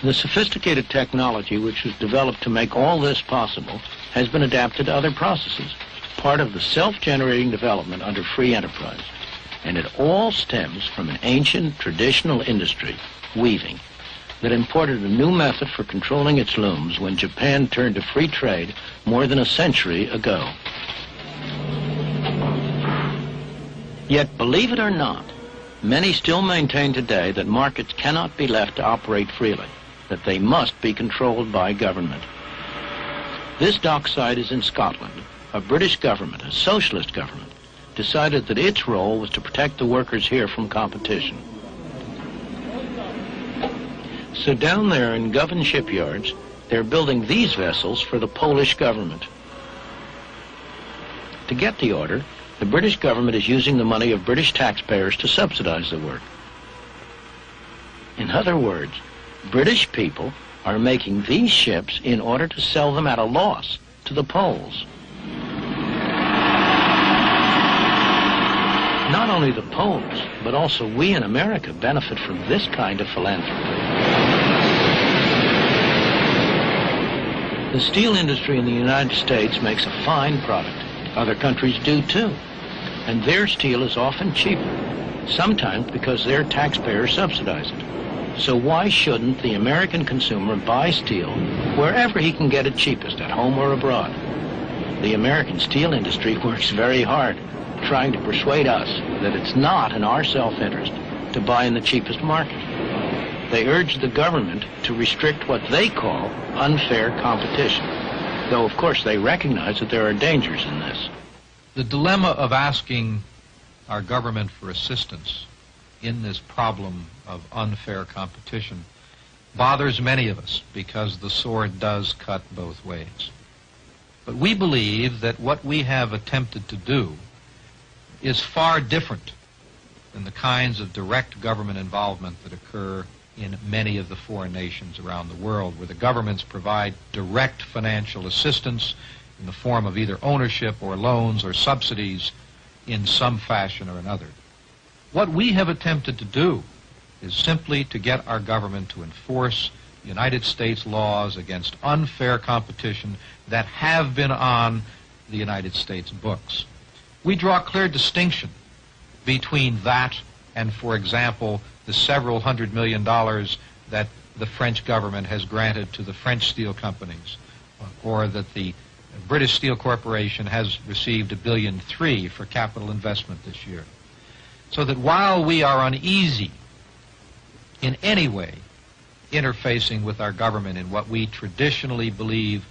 The sophisticated technology which was developed to make all this possible has been adapted to other processes, part of the self-generating development under free enterprise. And it all stems from an ancient traditional industry, weaving, that imported a new method for controlling its looms when Japan turned to free trade more than a century ago. Yet, believe it or not, many still maintain today that markets cannot be left to operate freely, that they must be controlled by government. This dockside is in Scotland. A British government, a socialist government, decided that its role was to protect the workers here from competition. So down there in Govan shipyards, they're building these vessels for the Polish government. To get the order, the British government is using the money of British taxpayers to subsidize the work. In other words, British people are making these ships in order to sell them at a loss to the Poles. Not only the Poles, but also we in America benefit from this kind of philanthropy. The steel industry in the United States makes a fine product. Other countries do too. And their steel is often cheaper, sometimes because their taxpayers subsidize it. So why shouldn't the American consumer buy steel wherever he can get it cheapest, at home or abroad? The American steel industry works very hard, trying to persuade us that it's not in our self-interest to buy in the cheapest market. They urge the government to restrict what they call unfair competition, though of course they recognize that there are dangers in this. The dilemma of asking our government for assistance in this problem of unfair competition bothers many of us because the sword does cut both ways. But we believe that what we have attempted to do is far different than the kinds of direct government involvement that occur in many of the foreign nations around the world, where the governments provide direct financial assistance in the form of either ownership or loans or subsidies in some fashion or another. What we have attempted to do is simply to get our government to enforce United States laws against unfair competition that have been on the United States books. We draw a clear distinction between that and, for example, the several $100 million that the French government has granted to the French steel companies, or that the British Steel Corporation has received $1.3 billion for capital investment this year. So that while we are uneasy in any way interfacing with our government in what we traditionally believe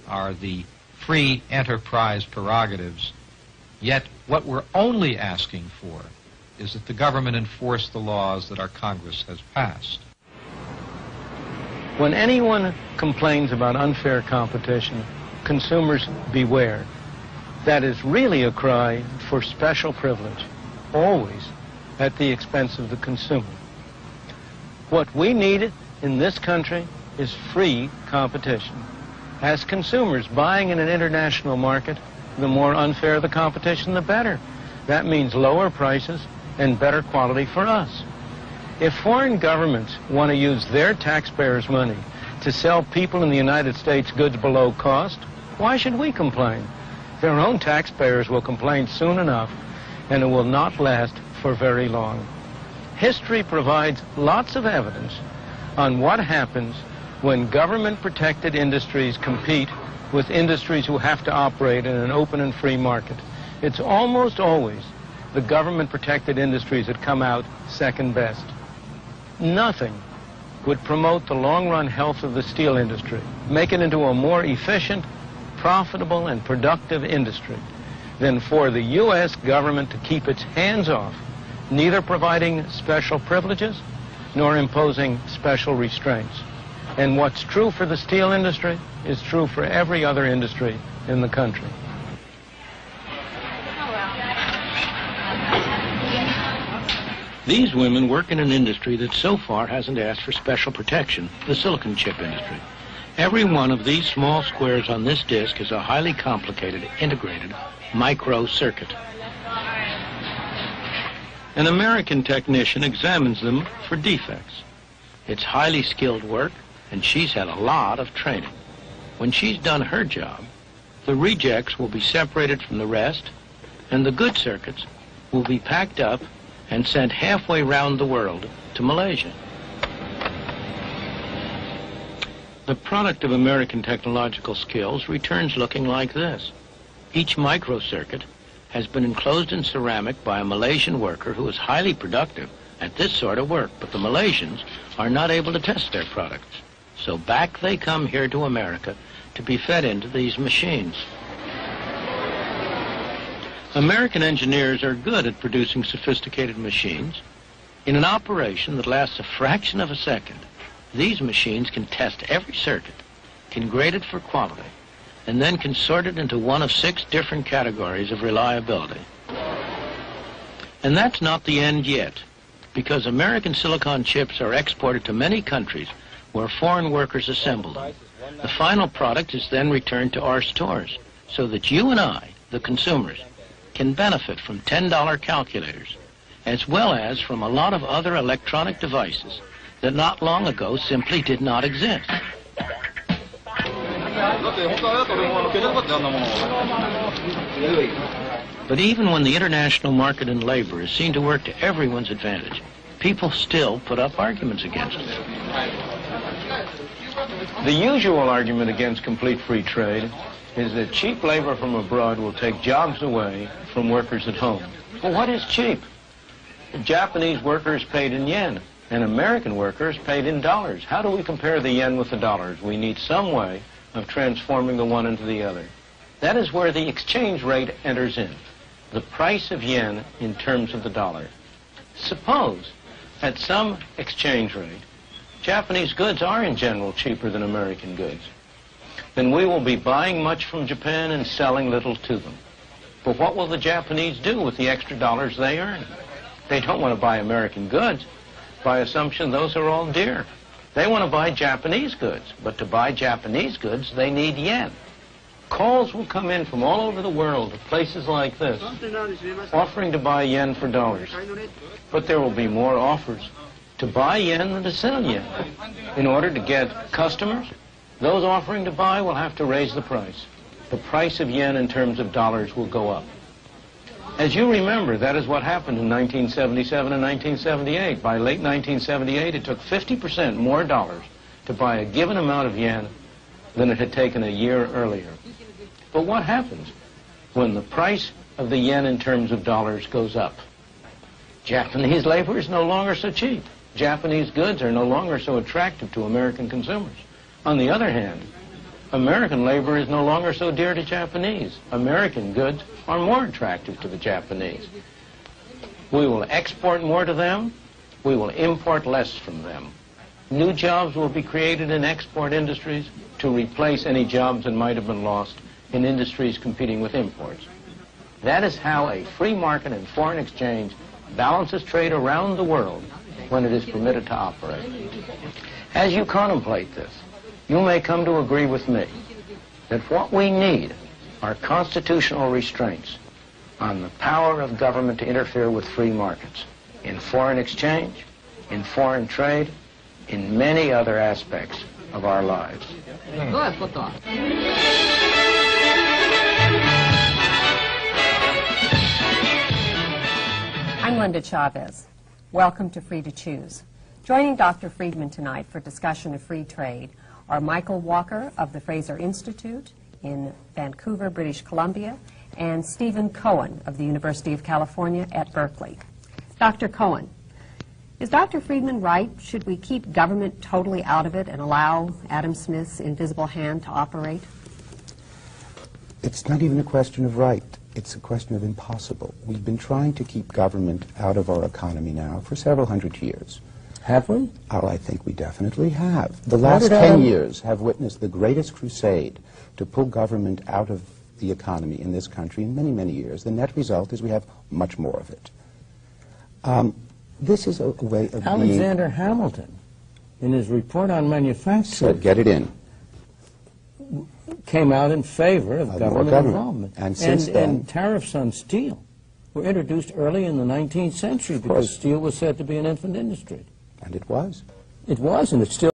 are the free enterprise prerogatives, yet what we're only asking for is that the government enforce the laws that our Congress has passed. When anyone complains about unfair competition, consumers beware. That is really a cry for special privilege, always at the expense of the consumer. What we need in this country is free competition. As consumers buying in an international market, the more unfair the competition, the better. That means lower prices and better quality for us. If foreign governments want to use their taxpayers' money to sell people in the United States goods below cost, why should we complain? Their own taxpayers will complain soon enough, and it will not last for very long. History provides lots of evidence on what happens when government-protected industries compete with industries who have to operate in an open and free market. It's almost always the government-protected industries that come out second best. Nothing would promote the long-run health of the steel industry, make it into a more efficient, profitable, and productive industry than for the U.S. government to keep its hands off, neither providing special privileges nor imposing special restraints. And what's true for the steel industry is true for every other industry in the country. These women work in an industry that so far hasn't asked for special protection, the silicon chip industry. Every one of these small squares on this disc is a highly complicated, integrated micro circuit. An American technician examines them for defects. It's highly skilled work, and she's had a lot of training. When she's done her job, the rejects will be separated from the rest, and the good circuits will be packed up and sent halfway round the world to Malaysia. The product of American technological skills returns looking like this. Each microcircuit has been enclosed in ceramic by a Malaysian worker who is highly productive at this sort of work, but the Malaysians are not able to test their products. So back they come here to America to be fed into these machines. American engineers are good at producing sophisticated machines. In an operation that lasts a fraction of a second, these machines can test every circuit, can grade it for quality, and then can sort it into one of 6 different categories of reliability. And that's not the end yet, because American silicon chips are exported to many countries where foreign workers assemble them. The final product is then returned to our stores, so that you and I, the consumers, can benefit from $10 calculators, as well as from a lot of other electronic devices that not long ago simply did not exist. But even when the international market in labor is seen to work to everyone's advantage, people still put up arguments against it. The usual argument against complete free trade is that cheap labor from abroad will take jobs away from workers at home. Well, what is cheap? Japanese workers paid in yen, and American workers paid in dollars. How do we compare the yen with the dollars? We need some way of transforming the one into the other. That is where the exchange rate enters in, the price of yen in terms of the dollar. Suppose, at some exchange rate, Japanese goods are in general cheaper than American goods. Then we will be buying much from Japan and selling little to them. But what will the Japanese do with the extra dollars they earn? They don't want to buy American goods. By assumption, those are all dear. They want to buy Japanese goods, but to buy Japanese goods, they need yen. Calls will come in from all over the world to places like this, offering to buy yen for dollars. But there will be more offers to buy yen than to sell yen. In order to get customers, those offering to buy will have to raise the price. The price of yen in terms of dollars will go up. As you remember, that is what happened in 1977 and 1978. By late 1978, it took 50% more dollars to buy a given amount of yen than it had taken a year earlier. But what happens when the price of the yen in terms of dollars goes up? Japanese labor is no longer so cheap. Japanese goods are no longer so attractive to American consumers. On the other hand, American labor is no longer so dear to Japanese. American goods are more attractive to the Japanese. We will export more to them. We will import less from them. New jobs will be created in export industries to replace any jobs that might have been lost in industries competing with imports. That is how a free market and foreign exchange balances trade around the world when it is permitted to operate. As you contemplate this, you may come to agree with me that what we need are constitutional restraints on the power of government to interfere with free markets in foreign exchange, in foreign trade, in many other aspects of our lives. I'm Linda Chavez. Welcome to Free to Choose. Joining Dr. Friedman tonight for discussion of free trade are Michael Walker of the Fraser Institute in Vancouver, British Columbia, and Stephen Cohen of the University of California at Berkeley. Dr. Cohen, is Dr. Friedman right? Should we keep government totally out of it and allow Adam Smith's invisible hand to operate? It's not even a question of right. It's a question of impossible. We've been trying to keep government out of our economy now for several hundred years. Have we? Oh, I think we definitely have. The last 10 years have witnessed the greatest crusade to pull government out of the economy in this country in many, many years. The net result is we have much more of it. This is a way of Alexander Hamilton, in his report on manufacturing, said, get it in. Came out in favor of government involvement. And since then... And tariffs on steel were introduced early in the 19th century because steel was said to be an infant industry. And it was. It was, and it still